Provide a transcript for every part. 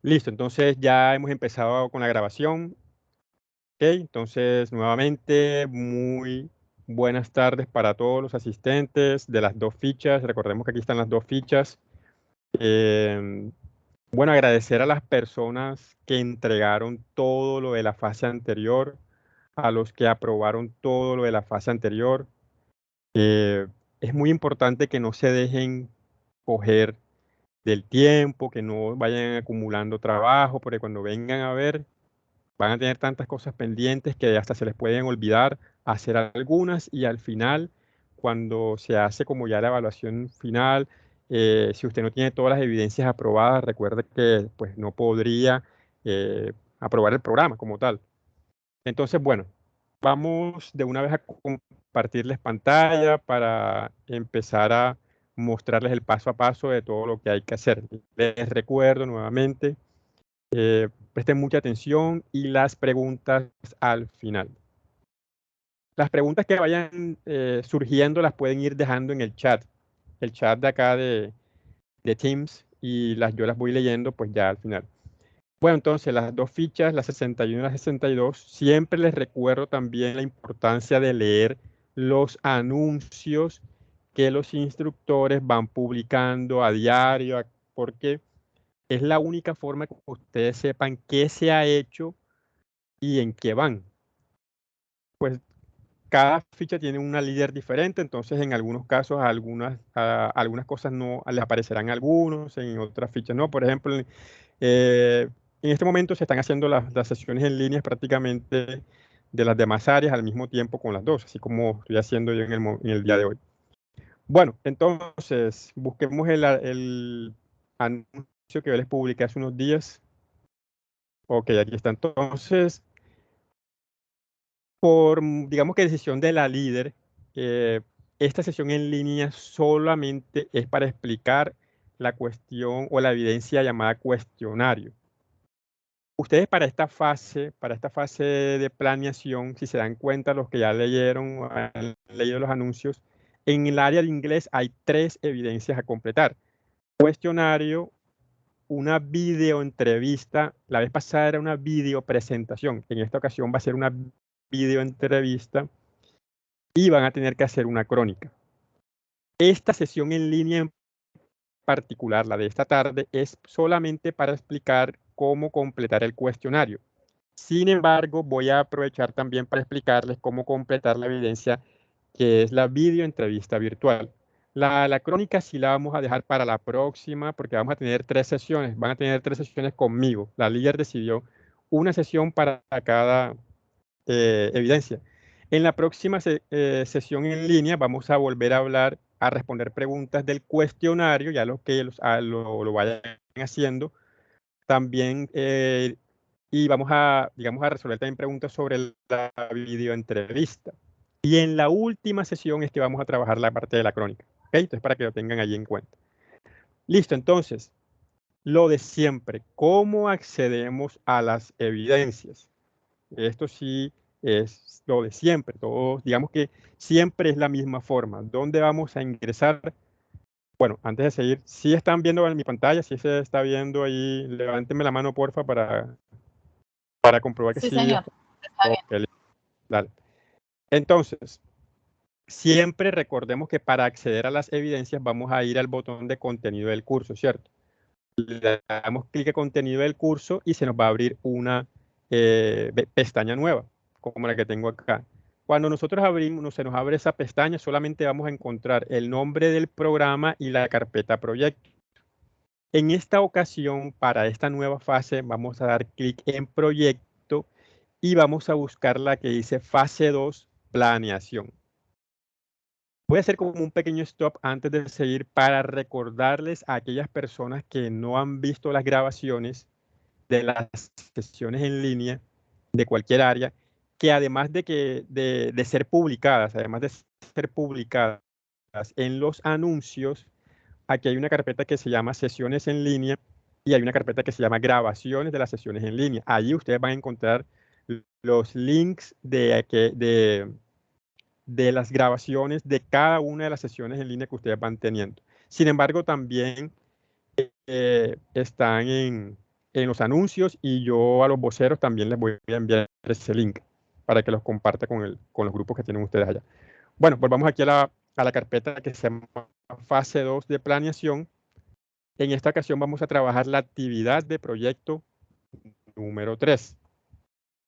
Listo, entonces ya hemos empezado con la grabación. Ok, entonces nuevamente muy buenas tardes para todos los asistentes de las dos fichas. Recordemos que aquí están las dos fichas. Eh, bueno, agradecer a las personas que entregaron todo lo de la fase anterior, a los que aprobaron todo lo de la fase anterior. Eh, es muy importante que no se dejen coger del tiempo, que no vayan acumulando trabajo, porque cuando vengan a ver, van a tener tantas cosas pendientes que hasta se les pueden olvidar hacer algunas y al final, cuando se hace como ya la evaluación final, si usted no tiene todas las evidencias aprobadas, recuerde que pues no podría aprobar el programa como tal. Entonces, bueno, vamos de una vez a compartirles pantalla para empezar a mostrarles el paso a paso de todo lo que hay que hacer. Les recuerdo nuevamente, presten mucha atención y las preguntas al final. Las preguntas que vayan surgiendo las pueden ir dejando en el chat de acá de Teams, y yo las voy leyendo pues ya al final. Bueno, entonces las dos fichas, la 61 y la 62, siempre les recuerdo también la importancia de leer los anuncios que los instructores van publicando a diario, porque es la única forma que ustedes sepan qué se ha hecho y en qué van. Pues cada ficha tiene una líder diferente, entonces en algunos casos algunas cosas no les aparecerán a algunos, en otras fichas no. Por ejemplo, en este momento se están haciendo las sesiones en línea prácticamente de las demás áreas al mismo tiempo con las dos, así como estoy haciendo yo en el día de hoy. Bueno, entonces busquemos el anuncio que yo les publiqué hace unos días. Ok, aquí está. Entonces, digamos que decisión de la líder, eh, esta sesión en línea solamente es para explicar la cuestión o la evidencia llamada cuestionario. Ustedes para esta fase de planeación, si se dan cuenta, los que ya leyeron o han leído los anuncios, en el área de inglés hay 3 evidencias a completar: cuestionario, una videoentrevista. La vez pasada era una videopresentación, en esta ocasión va a ser una videoentrevista y van a tener que hacer una crónica. Esta sesión en línea en particular, la de esta tarde, es solamente para explicar cómo completar el cuestionario. Sin embargo, voy a aprovechar también para explicarles cómo completar la evidencia, que es la videoentrevista virtual. La crónica sí la vamos a dejar para la próxima, porque vamos a tener 3 sesiones. Van a tener 3 sesiones conmigo. La líder decidió una sesión para cada evidencia. En la próxima sesión en línea vamos a volver a hablar, a responder preguntas del cuestionario, ya los que lo vayan haciendo. También, y vamos a, digamos, a resolver también preguntas sobre la videoentrevista. Y en la última sesión es que vamos a trabajar la parte de la crónica. ¿Ok? Entonces, para que lo tengan allí en cuenta. Listo, entonces, lo de siempre, ¿cómo accedemos a las evidencias? Esto sí es lo de siempre. Todos, digamos que siempre es la misma forma. ¿Dónde vamos a ingresar? Bueno, antes de seguir, si están viendo en mi pantalla, si se está viendo ahí, levánteme la mano, porfa, para comprobar que Sí, sí. señor. Está bien. Ok, dale. Entonces, siempre recordemos que para acceder a las evidencias vamos a ir al botón de contenido del curso, ¿cierto? Le damos clic a contenido del curso y se nos va a abrir una pestaña nueva, como la que tengo acá. Cuando nosotros abrimos, se nos abre esa pestaña, solamente vamos a encontrar el nombre del programa y la carpeta proyecto. En esta ocasión, para esta nueva fase, vamos a dar clic en proyecto y vamos a buscar la que dice fase 2, planeación. Voy a hacer como un pequeño stop antes de seguir para recordarles a aquellas personas que no han visto las grabaciones de las sesiones en línea de cualquier área, que además de ser publicadas, además de ser publicadas en los anuncios, aquí hay una carpeta que se llama sesiones en línea y hay una carpeta que se llama grabaciones de las sesiones en línea. Allí ustedes van a encontrar los links de las grabaciones de cada una de las sesiones en línea que ustedes van teniendo. Sin embargo, también están en los anuncios, y yo a los voceros también les voy a enviar ese link para que los comparta con los grupos que tienen ustedes allá. Bueno, volvamos aquí a la carpeta que se llama fase 2 de planeación. En esta ocasión vamos a trabajar la actividad de proyecto número 3.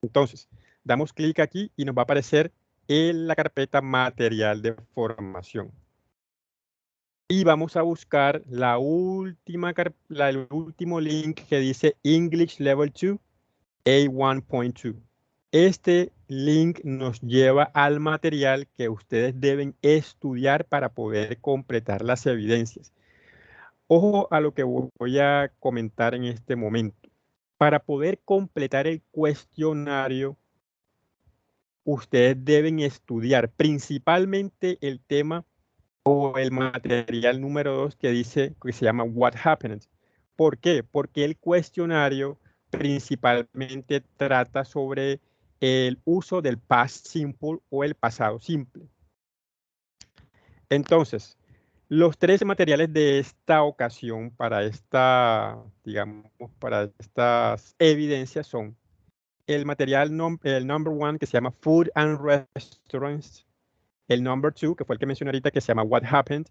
Entonces, damos clic aquí y nos va a aparecer en la carpeta material de formación. Y vamos a buscar el último link que dice English Level 2, A1.2. Este link nos lleva al material que ustedes deben estudiar para poder completar las evidencias. Ojo a lo que voy a comentar en este momento. Para poder completar el cuestionario, ustedes deben estudiar principalmente el tema o el material número 2 que se llama What Happened. ¿Por qué? Porque el cuestionario principalmente trata sobre el uso del past simple o el pasado simple. Entonces, los 3 materiales de esta ocasión digamos, para estas evidencias son el material el number 1 que se llama Food and Restaurants, el number 2 que fue el que mencioné ahorita que se llama What Happened,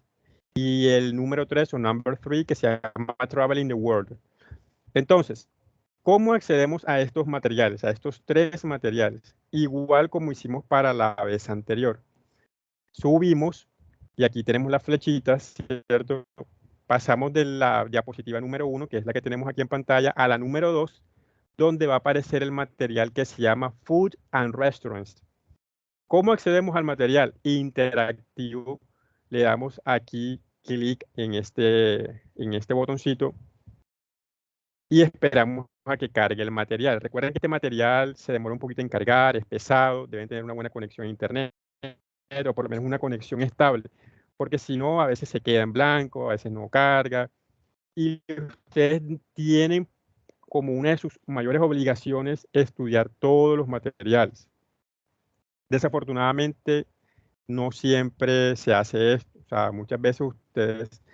y el número 3 o number 3 que se llama Traveling the World. Entonces, ¿cómo accedemos a estos materiales, a estos 3 materiales? Igual como hicimos para la vez anterior. Subimos y aquí tenemos las flechitas, ¿cierto? Pasamos de la diapositiva número 1, que es la que tenemos aquí en pantalla, a la número 2, donde va a aparecer el material que se llama Food and Restaurants. ¿Cómo accedemos al material interactivo? Le damos aquí clic en este botoncito y esperamos a que cargue el material. Recuerden que este material se demora un poquito en cargar, es pesado, deben tener una buena conexión a internet o por lo menos una conexión estable, porque si no, a veces se queda en blanco, a veces no carga, y ustedes tienen como una de sus mayores obligaciones estudiar todos los materiales. Desafortunadamente, no siempre se hace esto. O sea, muchas veces ustedes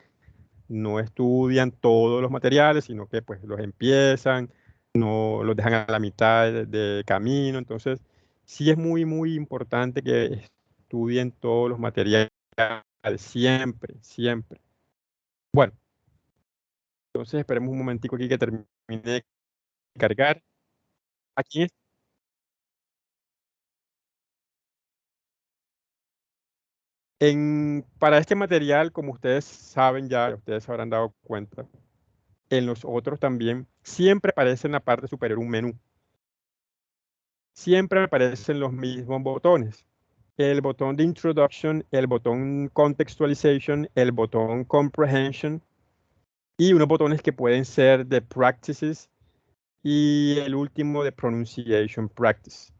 no estudian todos los materiales, sino que pues los empiezan, no los dejan a la mitad de camino. Entonces, sí es muy, muy importante que estudien todos los materiales, siempre, siempre. Bueno, entonces esperemos un momentico aquí que termine de cargar. Aquí para este material, como ustedes saben ya, ustedes se habrán dado cuenta, en los otros también, siempre aparece en la parte superior un menú. Siempre aparecen los mismos botones. El botón de Introduction, el botón Contextualization, el botón Comprehension y unos botones que pueden ser de Practices y el último de Pronunciation Practice.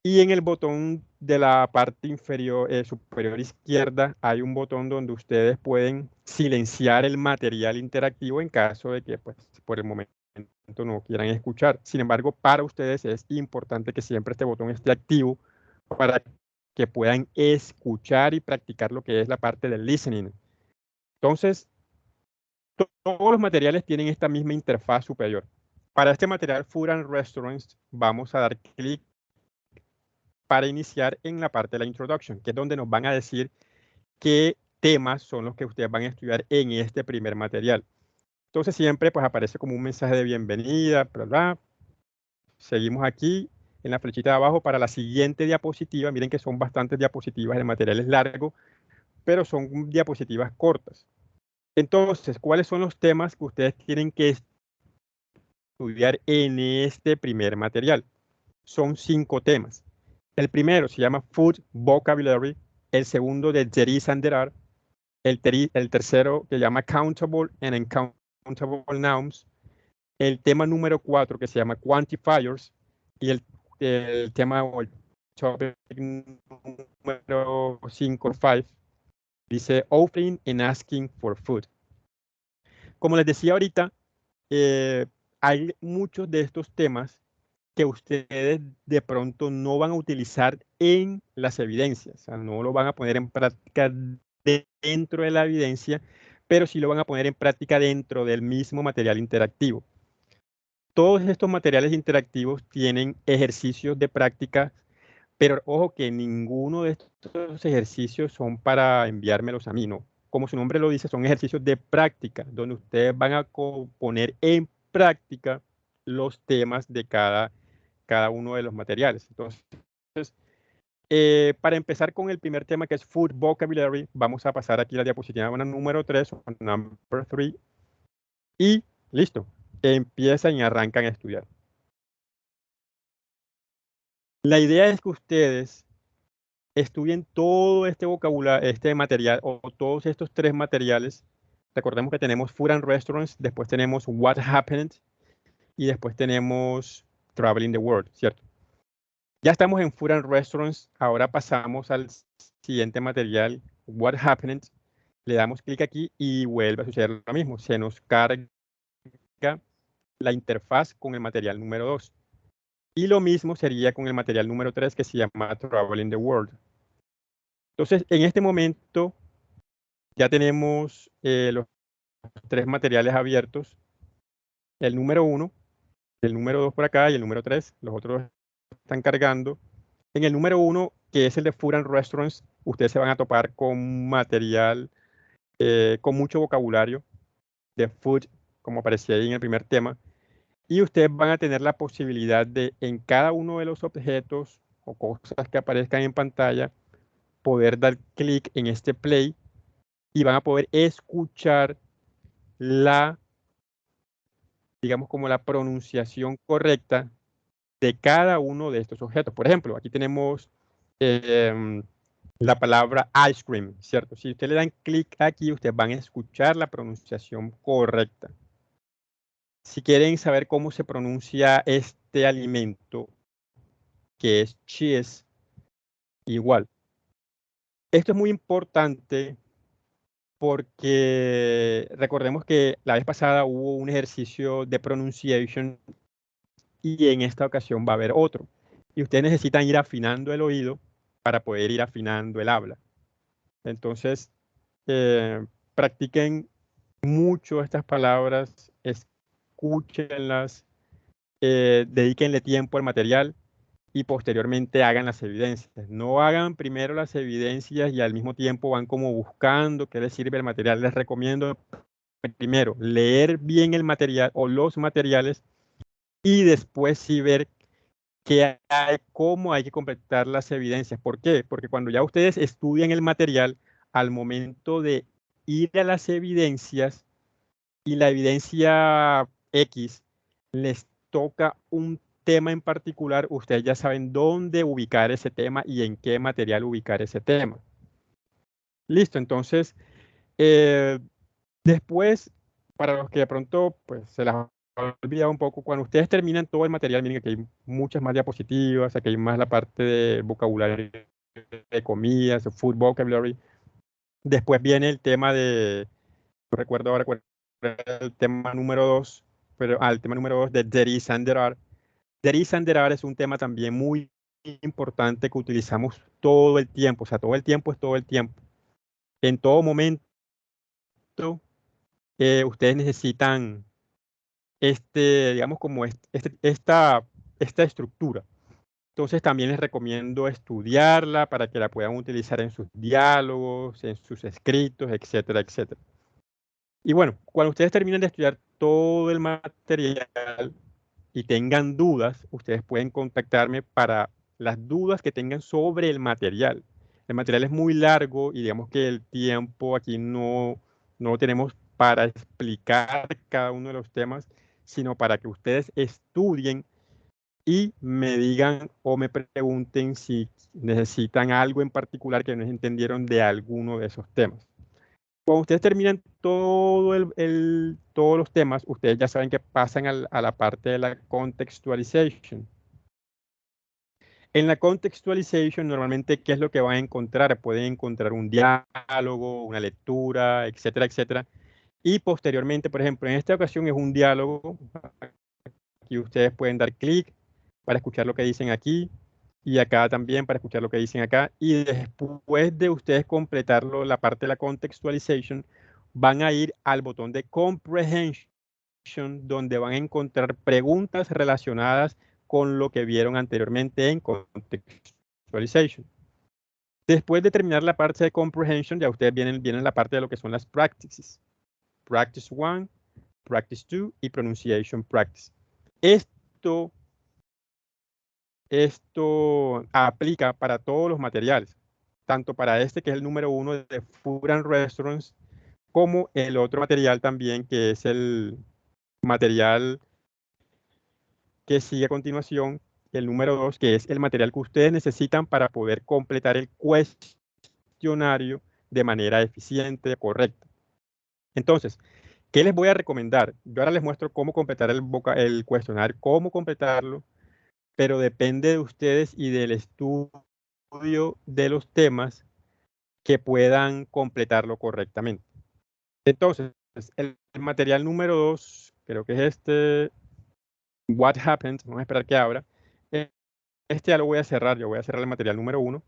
Y en el botón de la parte inferior, superior izquierda, hay un botón donde ustedes pueden silenciar el material interactivo en caso de que, pues, por el momento no quieran escuchar. Sin embargo, para ustedes es importante que siempre este botón esté activo para que puedan escuchar y practicar lo que es la parte del listening. Entonces, todos los materiales tienen esta misma interfaz superior. Para este material Food and Restaurants, vamos a dar clic para iniciar en la parte de la introduction, que es donde nos van a decir qué temas son los que ustedes van a estudiar en este primer material. Entonces siempre pues aparece como un mensaje de bienvenida, bla. Seguimos aquí en la flechita de abajo para la siguiente diapositiva. Miren que son bastantes diapositivas, el material es largo, pero son diapositivas cortas. Entonces, ¿cuáles son los temas que ustedes tienen que estudiar en este primer material? Son 5 temas. El primero se llama Food Vocabulary, el segundo de There is and there are, el tercero que se llama Countable and Uncountable Nouns, el tema número 4 que se llama Quantifiers y el tema o el topic número 5 dice Offering and Asking for Food. Como les decía ahorita, hay muchos de estos temas que ustedes de pronto no van a utilizar en las evidencias, o sea, no lo van a poner en práctica dentro de la evidencia, pero sí lo van a poner en práctica dentro del mismo material interactivo. Todos estos materiales interactivos tienen ejercicios de práctica, pero ojo que ninguno de estos ejercicios son para enviármelos a mí, no. Como su nombre lo dice, son ejercicios de práctica, donde ustedes van a poner en práctica los temas de cada uno de los materiales. Entonces, para empezar con el primer tema, que es Food Vocabulary, vamos a pasar aquí la diapositiva número 3, o number 3, y listo, empiezan y arrancan a estudiar. La idea es que ustedes estudien todo este vocabulario, este material, o todos estos tres materiales. Recordemos que tenemos Food and Restaurants, después tenemos What Happened, y después tenemos Traveling the World, ¿cierto? Ya estamos en Food and Restaurants, ahora pasamos al siguiente material, What Happened. Le damos clic aquí y vuelve a suceder lo mismo. Se nos carga la interfaz con el material número 2. Y lo mismo sería con el material número 3, que se llama Traveling the World. Entonces, en este momento ya tenemos los tres materiales abiertos. El número 1, el número 2 por acá y el número 3. Los otros están cargando. En el número 1, que es el de Food and Restaurants, ustedes se van a topar con material con mucho vocabulario de food, como aparecía ahí en el primer tema. Y ustedes van a tener la posibilidad de, en cada uno de los objetos o cosas que aparezcan en pantalla, poder dar clic en este play y van a poder escuchar la, digamos, como la pronunciación correcta de cada uno de estos objetos. Por ejemplo, aquí tenemos la palabra ice cream, ¿cierto? Si ustedes le dan clic aquí, ustedes van a escuchar la pronunciación correcta. Si quieren saber cómo se pronuncia este alimento, que es cheese, igual. Esto es muy importante porque recordemos que la vez pasada hubo un ejercicio de pronunciation y en esta ocasión va a haber otro. Y ustedes necesitan ir afinando el oído para poder ir afinando el habla. Entonces, practiquen mucho estas palabras, escúchenlas, dedíquenle tiempo al material y posteriormente hagan las evidencias. No hagan primero las evidencias y al mismo tiempo van como buscando qué les sirve el material. Les recomiendo primero leer bien el material o los materiales y después sí ver qué hay, cómo hay que completar las evidencias. ¿Por qué? Porque cuando ya ustedes estudian el material, al momento de ir a las evidencias y la evidencia X les toca un tema en particular, ustedes ya saben dónde ubicar ese tema y en qué material ubicar ese tema. Listo, entonces, después, para los que de pronto pues, se las ha olvidado un poco, cuando ustedes terminan todo el material, miren que hay muchas más diapositivas, aquí hay más la parte de vocabulario de comidas, de food vocabulary. Después viene el tema de, no recuerdo ahora cuál era el tema número 2, pero el tema número 2 de There is and there are. There is and there are es un tema también muy importante que utilizamos todo el tiempo, o sea, todo el tiempo es todo el tiempo. En todo momento, ustedes necesitan digamos, como esta estructura. Entonces también les recomiendo estudiarla para que la puedan utilizar en sus diálogos, en sus escritos, etcétera, etcétera. Y bueno, cuando ustedes terminen de estudiar todo el material y tengan dudas, ustedes pueden contactarme para las dudas que tengan sobre el material. El material es muy largo y digamos que el tiempo aquí no lo tenemos para explicar cada uno de los temas, sino para que ustedes estudien y me digan o me pregunten si necesitan algo en particular que no entendieron de alguno de esos temas. Cuando ustedes terminan todos los temas, ustedes ya saben que pasan a la parte de la contextualization. En la contextualization, normalmente, ¿qué es lo que van a encontrar? Pueden encontrar un diálogo, una lectura, etcétera, etcétera. Y posteriormente, por ejemplo, en esta ocasión es un diálogo. Aquí ustedes pueden dar clic para escuchar lo que dicen aquí y acá también para escuchar lo que dicen acá. Y después de ustedes completarlo, la parte de la contextualization, van a ir al botón de Comprehension, donde van a encontrar preguntas relacionadas con lo que vieron anteriormente en Contextualization. Después de terminar la parte de Comprehension, ya ustedes vienen la parte de lo que son las practices. Practice 1, Practice 2 y Pronunciation Practice. Esto aplica para todos los materiales, tanto para este que es el número 1 de Food and Restaurants, como el otro material también que es el material que sigue a continuación, el número 2, que es el material que ustedes necesitan para poder completar el cuestionario de manera eficiente, correcta. Entonces, ¿qué les voy a recomendar? Yo ahora les muestro cómo completar el cuestionario, cómo completarlo, pero depende de ustedes y del estudio de los temas que puedan completarlo correctamente. Entonces, el material número 2, creo que es este, What Happened, vamos a esperar que abra. Este ya lo voy a cerrar, yo voy a cerrar el material número 1.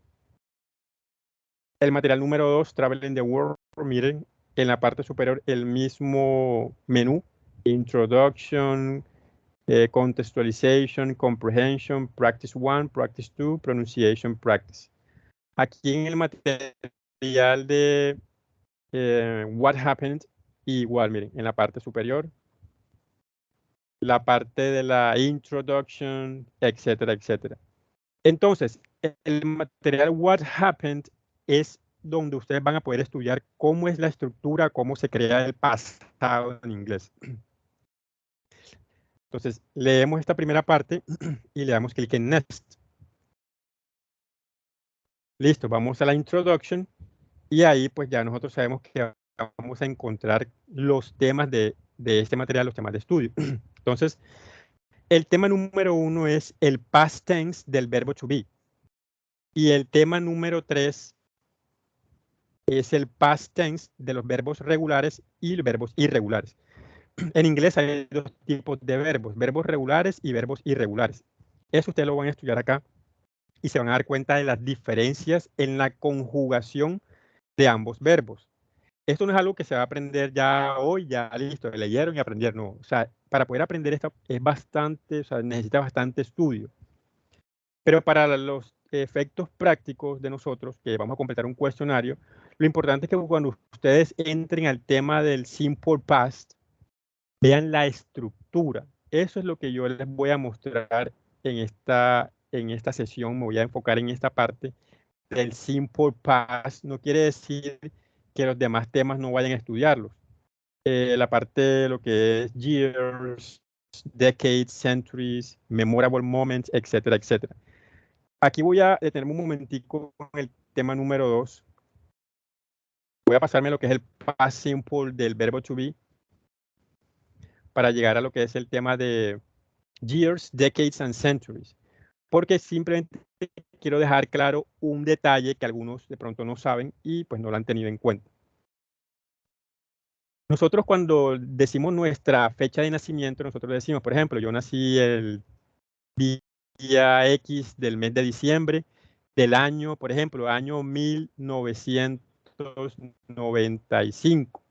El material número 2, Travel in the World, miren, en la parte superior el mismo menú, Introduction, Contextualization, Comprehension, Practice 1, Practice 2, Pronunciation Practice. Aquí en el material de What Happened, igual, miren, en la parte superior, la parte de la Introduction, etcétera, etcétera. Entonces, el material What Happened es donde ustedes van a poder estudiar cómo es la estructura, cómo se crea el pasado en inglés. Entonces, leemos esta primera parte y le damos clic en Next. Listo, vamos a la Introduction y ahí pues ya nosotros sabemos que vamos a encontrar los temas de este material, los temas de estudio. Entonces, el tema número 1 es el past tense del verbo to be. Y el tema número 3 es el past tense de los verbos regulares y los verbos irregulares. En inglés hay dos tipos de verbos regulares y verbos irregulares. Eso ustedes lo van a estudiar acá y se van a dar cuenta de las diferencias en la conjugación de ambos verbos. Esto no es algo que se va a aprender ya hoy, ya listo, leyeron y aprendieron, no. O sea, para poder aprender esto es bastante, o sea, necesita bastante estudio. Pero para los efectos prácticos de nosotros, que vamos a completar un cuestionario, lo importante es que cuando ustedes entren al tema del simple past, vean la estructura. Eso es lo que yo les voy a mostrar en esta sesión. Me voy a enfocar en esta parte del simple past. No quiere decir que los demás temas no vayan a estudiarlos. La parte de lo que es years, decades, centuries, memorable moments, etcétera, etcétera. Aquí voy a detenerme un momentico con el tema número 2. Voy a pasarme lo que es el past simple del verbo to be para llegar a lo que es el tema de years, decades and centuries. Porque simplemente quiero dejar claro un detalle que algunos de pronto no saben y pues no lo han tenido en cuenta. Nosotros cuando decimos nuestra fecha de nacimiento, nosotros decimos, por ejemplo, yo nací el día X del mes de diciembre del año, por ejemplo, año 1995,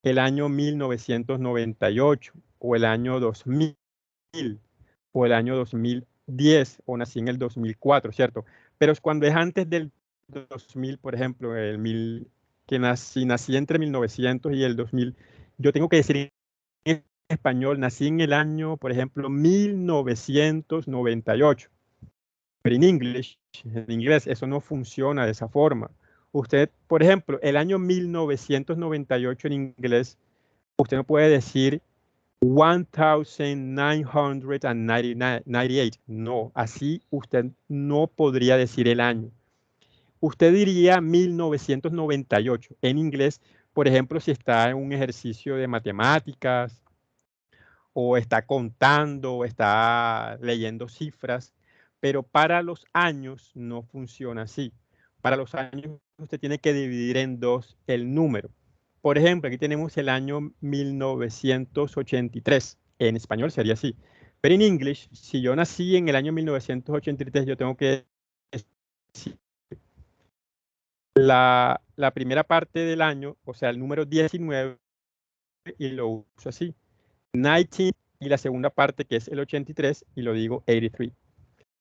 el año 1998, o el año 2000, o el año 2010, o nací en el 2004, ¿cierto? Pero cuando es antes del 2000, por ejemplo, que nací entre 1900 y el 2000, yo tengo que decir en español, nací en el año, por ejemplo, 1998. Pero en inglés, eso no funciona de esa forma. Usted, por ejemplo, el año 1998 en inglés, usted no puede decir 1998. No, así usted no podría decir el año. Usted diría 1998 en inglés, por ejemplo, si está en un ejercicio de matemáticas, o está contando, o está leyendo cifras, pero para los años no funciona así. Para los años usted tiene que dividir en dos el número. Por ejemplo, aquí tenemos el año 1983. En español sería así. Pero en inglés, si yo nací en el año 1983, yo tengo que decir la primera parte del año, o sea, el número 19, y lo uso así. 19 y la segunda parte, que es el 83, y lo digo 83.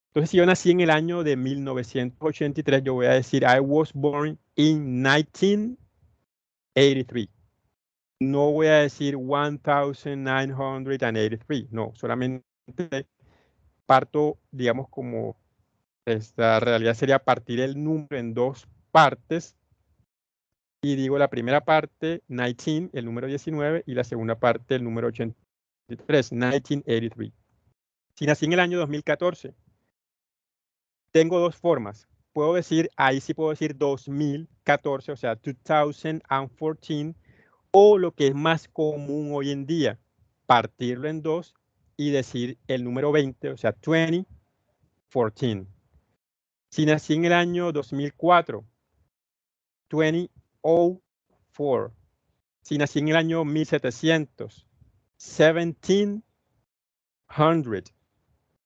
Entonces, si yo nací en el año de 1983, yo voy a decir I was born in 1983. No voy a decir 1983, no, solamente parto, digamos, como esta realidad sería partir el número en dos partes y digo la primera parte, 19, el número 19, y la segunda parte, el número 83, 1983. Si nací en el año 2014, tengo dos formas. Puedo decir, ahí sí puedo decir 2014, o sea, 2014, o lo que es más común hoy en día, partirlo en dos y decir el número 20, o sea, 2014. Si nací en el año 2004, 2004. Si nací en el año 1700, 1700.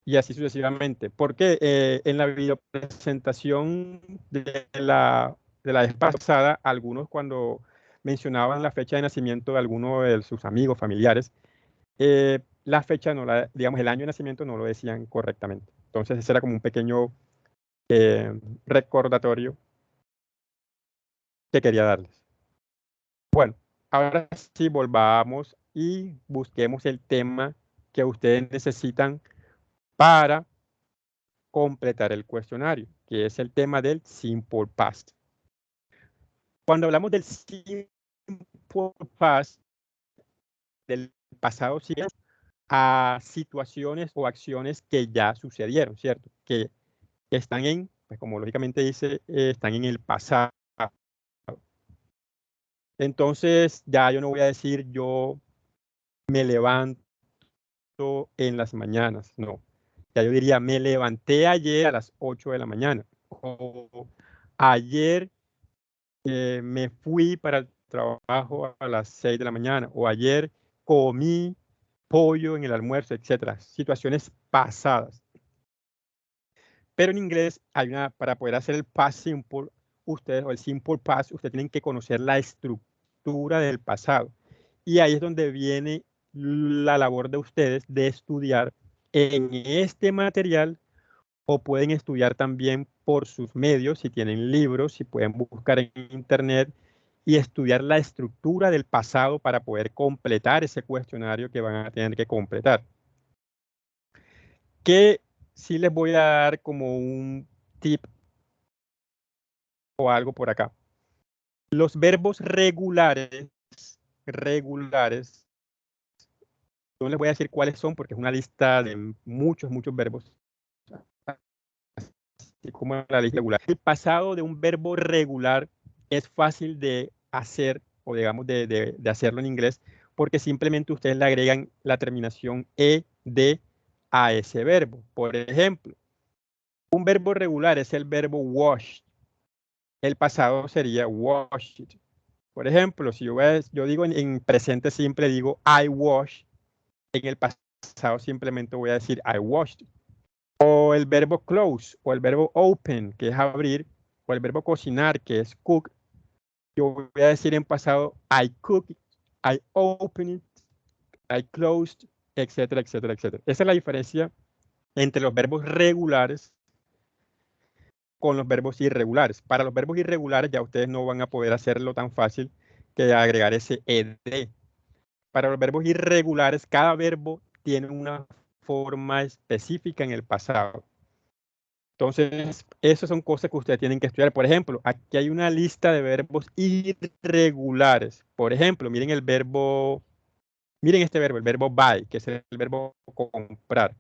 Y así sucesivamente. Porque en la videopresentación de la vez pasada, algunos cuando mencionaban la fecha de nacimiento de alguno de sus amigos, familiares, la fecha, no la, digamos, el año de nacimiento no lo decían correctamente. Entonces, ese era como un pequeño recordatorio que quería darles. Bueno, ahora sí volvamos y busquemos el tema que ustedes necesitan para completar el cuestionario, que es el tema del simple past. Cuando hablamos del simple past, del pasado siguiente, a situaciones o acciones que ya sucedieron, ¿cierto? Que están en, pues como lógicamente dice, están en el pasado. Entonces, ya yo no voy a decir yo me levanto en las mañanas, no. Ya yo diría, me levanté ayer a las 8 de la mañana. O ayer me fui para el trabajo a las 6 de la mañana. O ayer comí pollo en el almuerzo, etcétera. Situaciones pasadas. Pero en inglés hay una, para poder hacer el past simple, ustedes, o el simple past, ustedes tienen que conocer la estructura del pasado. Y ahí es donde viene la labor de ustedes de estudiar en este material, o pueden estudiar también por sus medios, si tienen libros, si pueden buscar en internet y estudiar la estructura del pasado para poder completar ese cuestionario que van a tener que completar. Que sí les voy a dar como un tip o algo por acá. Los verbos regulares, no les voy a decir cuáles son porque es una lista de muchos verbos, así como la lista regular. El pasado de un verbo regular es fácil de hacer, o digamos de hacerlo en inglés, porque simplemente ustedes le agregan la terminación ed a ese verbo. Por ejemplo, un verbo regular es el verbo wash. El pasado sería washed. Por ejemplo, si yo digo en presente simple, digo I wash. En el pasado simplemente voy a decir I washed. O el verbo close, o el verbo open, que es abrir, o el verbo cocinar, que es cook. Yo voy a decir en pasado I cooked, I opened, I closed, etcétera, etcétera, etcétera. Esa es la diferencia entre los verbos regulares con los verbos irregulares. Para los verbos irregulares ya ustedes no van a poder hacerlo tan fácil que agregar ese ed. Para los verbos irregulares, cada verbo tiene una forma específica en el pasado. Entonces, esas son cosas que ustedes tienen que estudiar. Por ejemplo, aquí hay una lista de verbos irregulares. Por ejemplo, miren miren este verbo, el verbo buy, que es el verbo comprar.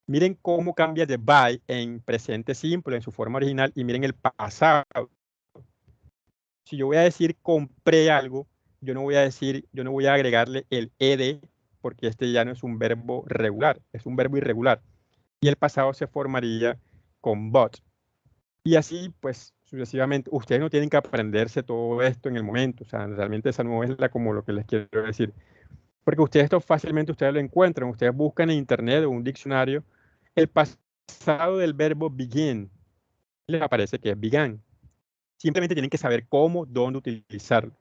Miren cómo cambia de buy en presente simple, en su forma original, y miren el pasado. Si yo voy a decir compré algo, yo no voy a agregarle el ed, porque este ya no es un verbo regular, es un verbo irregular. Y el pasado se formaría con bought. Y así, pues, sucesivamente. Ustedes no tienen que aprenderse todo esto en el momento. O sea, realmente esa no es como lo que les quiero decir. Porque ustedes esto fácilmente ustedes lo encuentran. Ustedes buscan en internet o un diccionario el pasado del verbo begin. Les aparece que es began. simplemente tienen que saber cómo, dónde utilizarlo.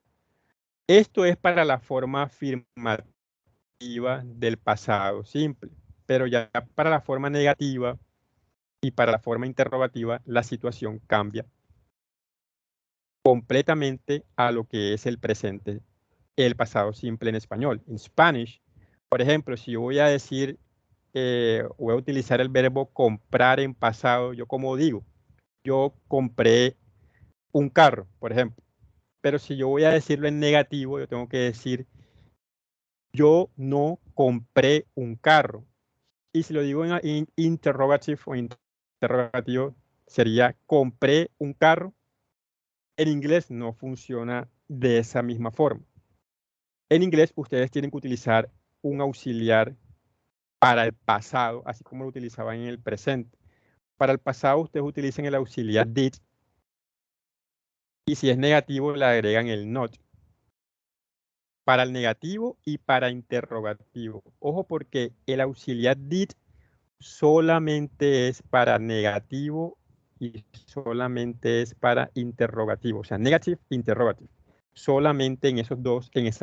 Esto es para la forma afirmativa del pasado simple, pero ya para la forma negativa y para la forma interrogativa, la situación cambia completamente a lo que es el presente, el pasado simple en español. En Spanish, por ejemplo, si yo voy a decir, voy a utilizar el verbo comprar en pasado, yo como digo, yo compré un carro, por ejemplo. Pero si yo voy a decirlo en negativo, yo tengo que decir, yo no compré un carro. Y si lo digo en interrogative o interrogativo, sería compré un carro. En inglés no funciona de esa misma forma. En inglés ustedes tienen que utilizar un auxiliar para el pasado, así como lo utilizaban en el presente. Para el pasado ustedes utilizan el auxiliar did y si es negativo le agregan el not. Para el negativo y para interrogativo. Ojo porque el auxiliar did solamente es para negativo y solamente es para interrogativo. O sea, negative, interrogative. Solamente en esas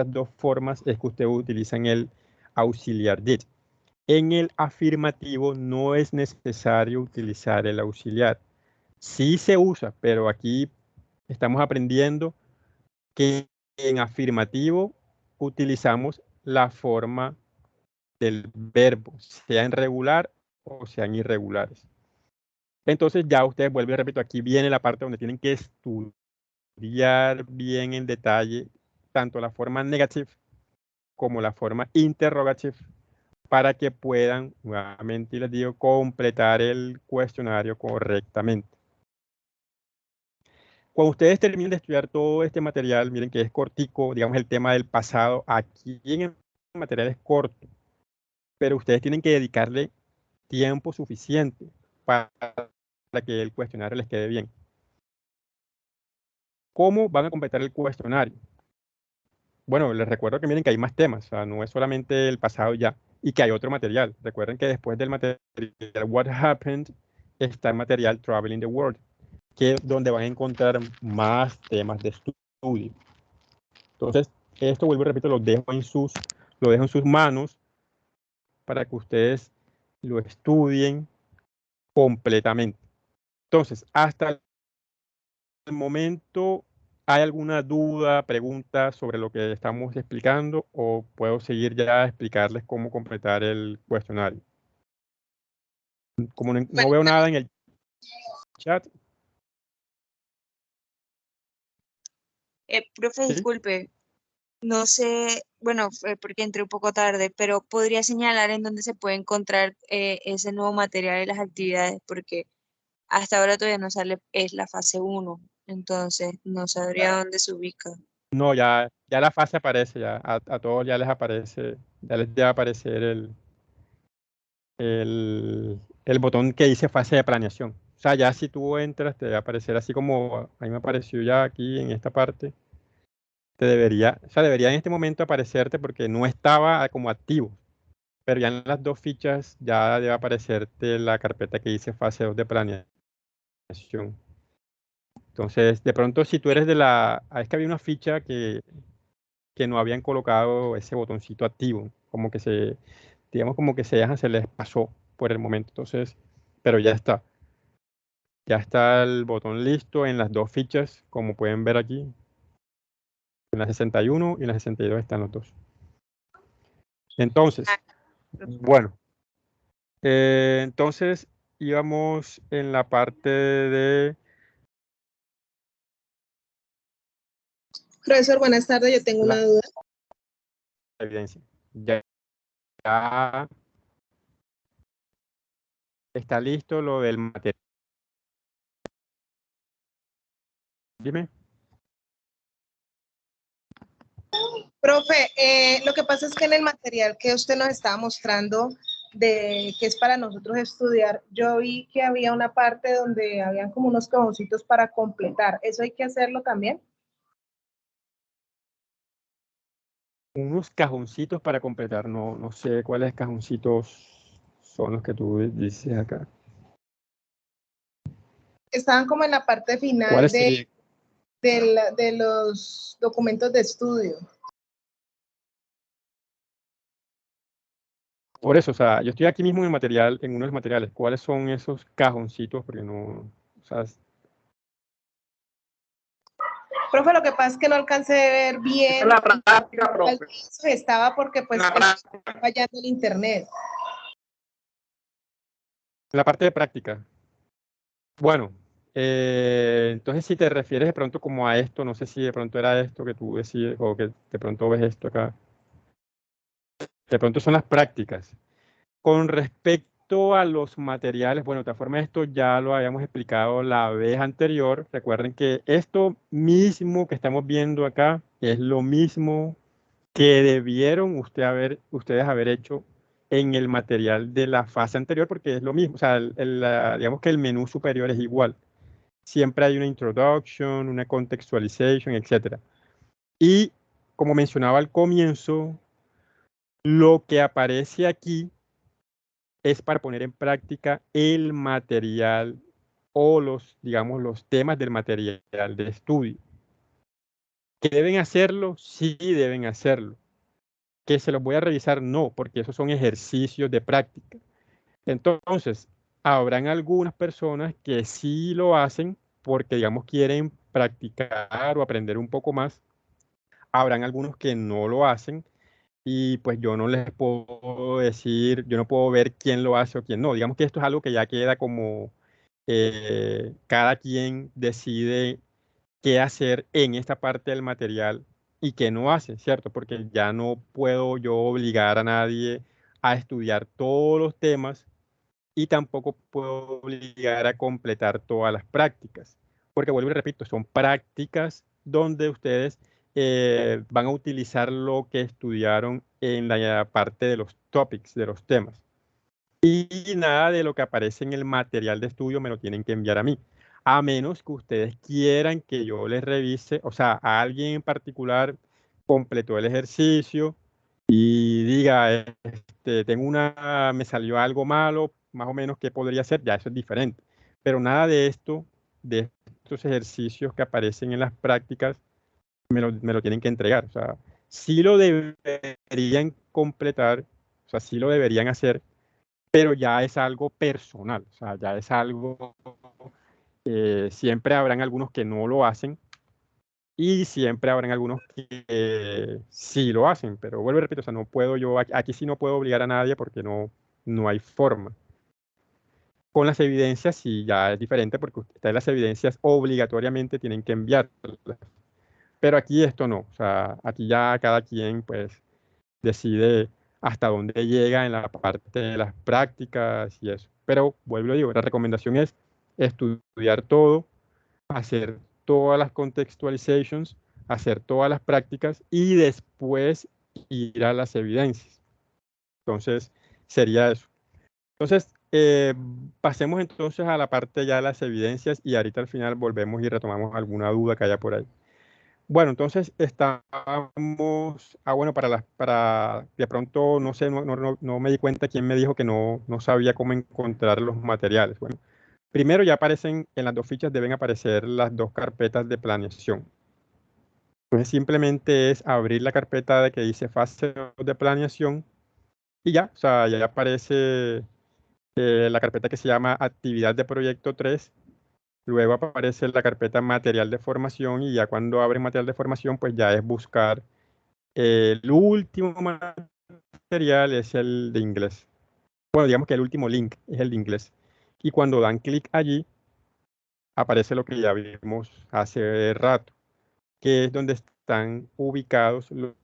dos formas es que ustedes utilizan el auxiliar did. En el afirmativo no es necesario utilizar el auxiliar. Sí se usa, pero aquí estamos aprendiendo que en afirmativo utilizamos la forma del verbo, sea en regular o sean irregulares. Entonces ya ustedes vuelven, repito, aquí viene la parte donde tienen que estudiar bien en detalle tanto la forma negative como la forma interrogative para que puedan, nuevamente les digo, completar el cuestionario correctamente. Cuando ustedes terminen de estudiar todo este material, miren que es cortico, digamos el tema del pasado, aquí en el material es corto, pero ustedes tienen que dedicarle tiempo suficiente para que el cuestionario les quede bien. ¿Cómo van a completar el cuestionario? Bueno, les recuerdo que miren que hay más temas, o sea, no es solamente el pasado ya, y que hay otro material. Recuerden que después del material What Happened está el material Traveling the World, que es donde van a encontrar más temas de estudio. Entonces, esto, vuelvo y repito, lo dejo en sus manos para que ustedes lo estudien completamente. Entonces, hasta el momento, ¿hay alguna duda, pregunta sobre lo que estamos explicando o puedo seguir ya a explicarles cómo completar el cuestionario? Como no veo nada en el chat. Profe, ¿Sí? disculpe, no sé, bueno, fue porque entré un poco tarde, pero podría señalar en dónde se puede encontrar ese nuevo material y las actividades, porque hasta ahora todavía no sale, es la fase 1, entonces no sabría dónde se ubica. No, ya la fase aparece, ya a todos ya les aparece, ya les debe aparecer el botón que dice fase de planeación. O sea, ya si tú entras, te va a aparecer así como a mí me apareció ya aquí en esta parte. Debería en este momento aparecerte porque no estaba como activo. Pero ya en las dos fichas ya debe aparecerte la carpeta que dice fase 2 de planeación. Entonces, de pronto, si tú eres es que había una ficha que no habían colocado ese botoncito activo, como que digamos como que se les pasó por el momento. Entonces, pero ya está. Ya está el botón listo en las dos fichas, como pueden ver aquí. En la 61 y en la 62 están los dos. Entonces, bueno. Entonces, íbamos en la parte de Profesor, buenas tardes. Yo tengo una la duda. evidencia. Ya está listo lo del material. Dime. Profe, lo que pasa es que en el material que usted nos estaba mostrando, de que es para nosotros estudiar, yo vi que había una parte donde habían como unos cajoncitos para completar. ¿Eso hay que hacerlo también? Unos cajoncitos para completar. No sé cuáles cajoncitos son los que tú dices acá. Estaban como en la parte final ¿Cuáles de, serían? de los documentos de estudio. Por eso, o sea, yo estoy aquí mismo en el material, en uno de los materiales. ¿Cuáles son esos cajoncitos? Porque no, o sea, Profe, lo que pasa es que no alcancé de ver bien. La práctica, profe. Estaba porque pues estaba fallando el internet. la parte de práctica. Bueno, entonces si te refieres de pronto como a esto, no sé si de pronto era esto que tú decides o que de pronto ves esto acá. De pronto son las prácticas. Con respecto a los materiales, bueno, de todas formas esto ya lo habíamos explicado la vez anterior. Recuerden que esto mismo que estamos viendo acá es lo mismo que debieron ustedes haber hecho en el material de la fase anterior, porque es lo mismo. O sea, digamos que el menú superior es igual. Siempre hay una introduction, una contextualization, etc. Y como mencionaba al comienzo, lo que aparece aquí es para poner en práctica el material o digamos, los temas del material de estudio. ¿Que deben hacerlo? Sí, deben hacerlo. ¿Que se los voy a revisar? No, porque esos son ejercicios de práctica. Entonces, habrán algunas personas que sí lo hacen porque, digamos, quieren practicar o aprender un poco más. Habrán algunos que no lo hacen y pues yo no les puedo decir, yo no puedo ver quién lo hace o quién no. Digamos que esto es algo que ya queda como cada quien decide qué hacer en esta parte del material y qué no hace, ¿cierto? Porque ya no puedo yo obligar a nadie a estudiar todos los temas y tampoco puedo obligar a completar todas las prácticas. Porque vuelvo y repito, son prácticas donde ustedes van a utilizar lo que estudiaron en la parte de los topics, de los temas. Y nada de lo que aparece en el material de estudio me lo tienen que enviar a mí. A menos que ustedes quieran que yo les revise, o sea, a alguien en particular completó el ejercicio y diga, me salió algo malo, más o menos, ¿qué podría ser? Ya eso es diferente. Pero nada de esto, de estos ejercicios que aparecen en las prácticas, me lo tienen que entregar. O sea, sí lo deberían completar, o sea, sí lo deberían hacer, pero ya es algo personal, o sea, ya es algo, siempre habrán algunos que no lo hacen y siempre habrán algunos que sí lo hacen, pero vuelvo y repito, o sea, no puedo yo, aquí sí no puedo obligar a nadie porque no hay forma. Con las evidencias sí ya es diferente porque ustedes las evidencias obligatoriamente tienen que enviarlas, pero aquí esto no, o sea, aquí ya cada quien pues decide hasta dónde llega en la parte de las prácticas y eso. Pero vuelvo a digo, la recomendación es estudiar todo, hacer todas las contextualizations, hacer todas las prácticas y después ir a las evidencias. Entonces, sería eso. Entonces, pasemos entonces a la parte ya de las evidencias y ahorita al final volvemos y retomamos alguna duda que haya por ahí. Bueno, entonces estábamos, bueno, de pronto, no sé, no me di cuenta quién me dijo que no sabía cómo encontrar los materiales. Bueno, primero ya aparecen, en las dos fichas deben aparecer las dos carpetas de planeación. Entonces simplemente es abrir la carpeta de que dice fase de planeación y ya, o sea, ya aparece la carpeta que se llama actividad de proyecto 3. Luego aparece la carpeta material de formación y ya cuando abre material de formación, pues ya es buscar el último material, es el de inglés. Bueno, digamos que el último link es el de inglés. Y cuando dan clic allí, aparece lo que ya vimos hace rato, que es donde están ubicados los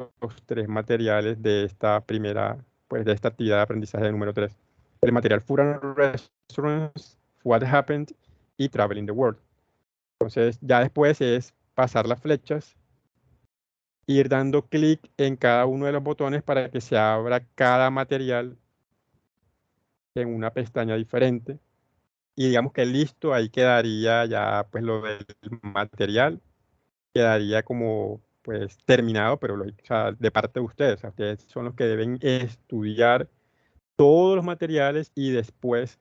tres materiales de esta primera, pues de esta actividad de aprendizaje número 3. El material Food and Restaurants, What Happened y Traveling the World. Entonces, ya después es pasar las flechas, ir dando clic en cada uno de los botones para que se abra cada material en una pestaña diferente. Y digamos que listo, ahí quedaría ya pues lo del material, quedaría como pues terminado, pero o sea, de parte de ustedes. O sea, ustedes son los que deben estudiar todos los materiales y después,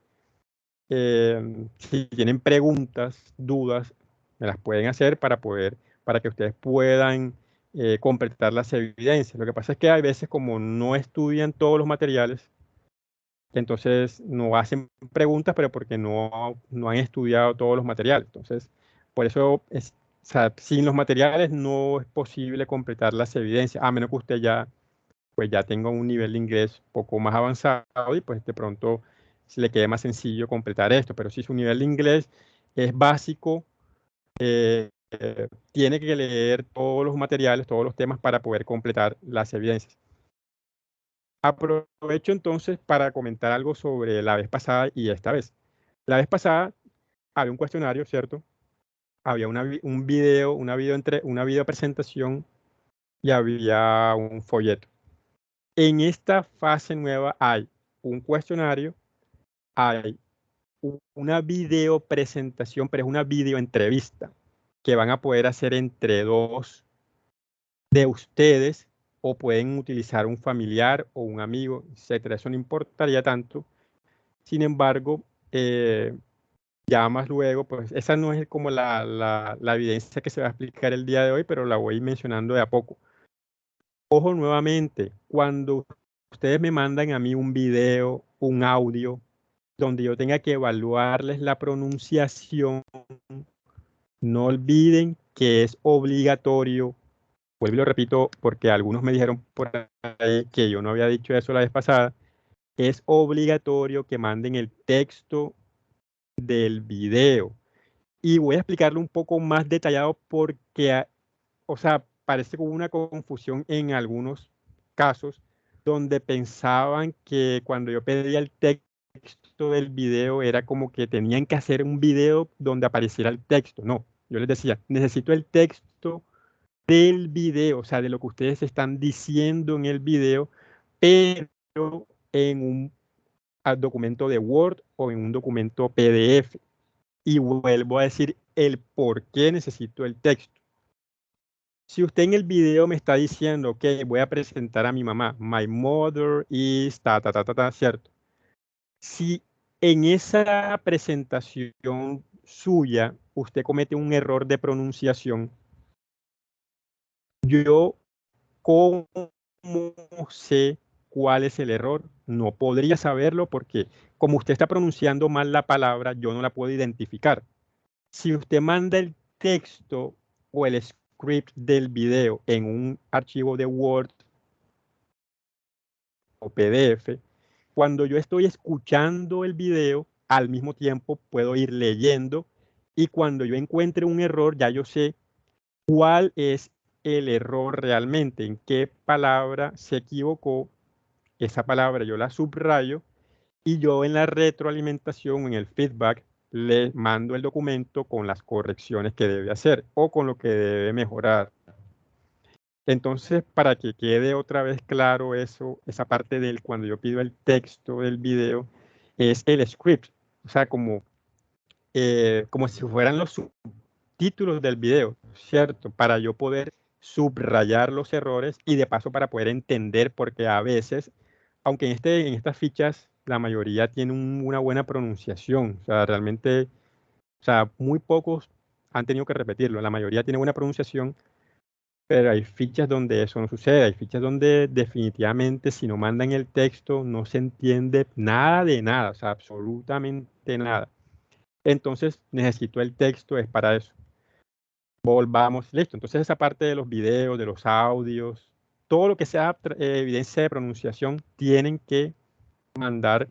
si tienen preguntas, dudas, me las pueden hacer para poder para que ustedes puedan completar las evidencias. Lo que pasa es que hay veces como no estudian todos los materiales, entonces no hacen preguntas, pero porque no han estudiado todos los materiales. Entonces, por eso, o sea, sin los materiales no es posible completar las evidencias, a menos que usted pues ya tenga un nivel de inglés un poco más avanzado y pues de pronto se le quede más sencillo completar esto. Pero si su nivel de inglés es básico, tiene que leer todos los materiales, todos los temas para poder completar las evidencias. Aprovecho entonces para comentar algo sobre la vez pasada y esta vez. La vez pasada había un cuestionario, ¿cierto? Había un video, una video presentación y había un folleto. En esta fase nueva hay un cuestionario, hay una video presentación, pero es una video entrevista que van a poder hacer entre dos de ustedes o pueden utilizar un familiar o un amigo, etcétera. Eso no importaría tanto. Sin embargo, ya más luego, pues esa no es como la evidencia que se va a explicar el día de hoy, pero la voy mencionando de a poco. Ojo nuevamente, cuando ustedes me mandan a mí un video, un audio, donde yo tenga que evaluarles la pronunciación, no olviden que es obligatorio. Vuelvo y lo repito porque algunos me dijeron por ahí que yo no había dicho eso la vez pasada. Es obligatorio que manden el texto del video. Y voy a explicarlo un poco más detallado porque, o sea, parece como una confusión en algunos casos donde pensaban que cuando yo pedía el texto del video era como que tenían que hacer un video donde apareciera el texto. No, yo les decía, necesito el texto del video, o sea, de lo que ustedes están diciendo en el video, pero en un documento de Word o en un documento PDF. Y vuelvo a decir el por qué necesito el texto. Si usted en el video me está diciendo que voy a presentar a mi mamá, my mother is ¿cierto? Si en esa presentación suya usted comete un error de pronunciación, yo, ¿cómo sé cuál es el error? No podría saberlo porque como usted está pronunciando mal la palabra, yo no la puedo identificar. Si usted manda el texto o el script del video en un archivo de Word o PDF, cuando yo estoy escuchando el video, al mismo tiempo puedo ir leyendo y cuando yo encuentre un error, ya yo sé cuál es el error realmente, en qué palabra se equivocó. Esa palabra yo la subrayo y yo en la retroalimentación, en el feedback, le mando el documento con las correcciones que debe hacer o con lo que debe mejorar. Entonces, para que quede otra vez claro eso, esa parte del cuando yo pido el texto del video, es el script, o sea, como si fueran los subtítulos del video, ¿cierto? Para yo poder subrayar los errores y de paso para poder entender, porque a veces, aunque en estas fichas la mayoría tienen una buena pronunciación, o sea, realmente, o sea, muy pocos han tenido que repetirlo, la mayoría tiene buena pronunciación, pero hay fichas donde eso no sucede, hay fichas donde definitivamente si no mandan el texto no se entiende nada de nada, o sea, absolutamente nada. Entonces necesito el texto, es para eso. Volvamos, listo. Entonces esa parte de los videos, de los audios, todo lo que sea evidencia de pronunciación, tienen que mandar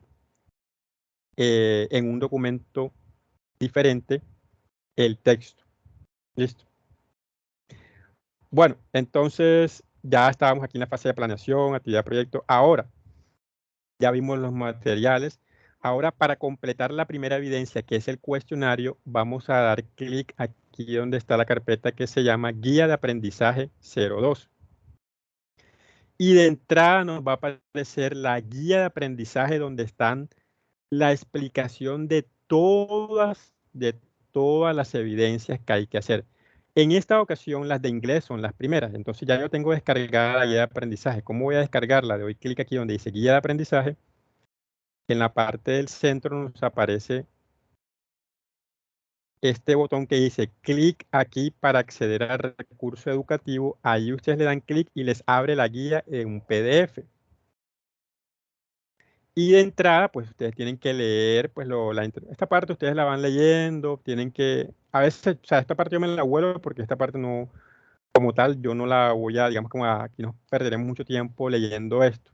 en un documento diferente el texto. Listo. Bueno, entonces ya estábamos aquí en la fase de planeación, actividad de proyecto. Ahora, ya vimos los materiales. Ahora, para completar la primera evidencia, que es el cuestionario, vamos a dar clic aquí donde está la carpeta que se llama Guía de Aprendizaje 02. Y de entrada nos va a aparecer la guía de aprendizaje donde están la explicación de todas las evidencias que hay que hacer. En esta ocasión las de inglés son las primeras, entonces ya yo tengo descargada la guía de aprendizaje. ¿Cómo voy a descargarla? Le doy clic aquí donde dice guía de aprendizaje. En la parte del centro nos aparece este botón que dice clic aquí para acceder al recurso educativo, ahí ustedes le dan clic y les abre la guía en un PDF. Y de entrada, pues ustedes tienen que leer, pues esta parte ustedes la van leyendo, tienen que, a veces, o sea, esta parte yo me la vuelvo porque esta parte no, como tal, yo no la voy a, digamos, como aquí nos perderemos mucho tiempo leyendo esto.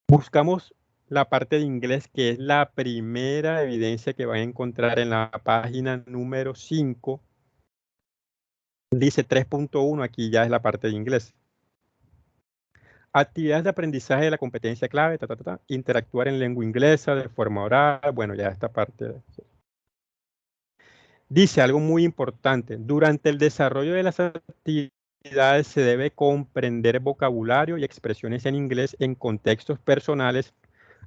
Buscamos la parte de inglés, que es la primera evidencia que van a encontrar en la página número 5. Dice 3.1, aquí ya es la parte de inglés. Actividades de aprendizaje de la competencia clave, interactuar en lengua inglesa de forma oral, bueno, ya esta parte. Dice algo muy importante, durante el desarrollo de las actividades se debe comprender vocabulario y expresiones en inglés en contextos personales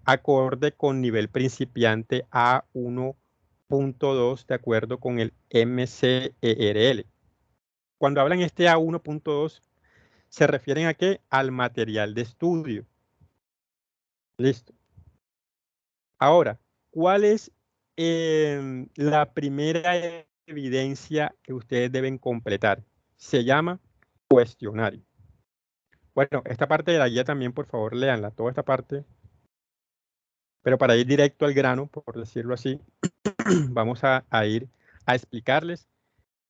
acorde con nivel principiante A1.2 de acuerdo con el MCERL. Cuando hablan este A1.2, ¿se refieren a qué? Al material de estudio. Listo. Ahora, ¿cuál es la primera evidencia que ustedes deben completar? Se llama cuestionario. Bueno, esta parte de la guía también, por favor, léanla, toda esta parte. Pero para ir directo al grano, por decirlo así, vamos a ir a explicarles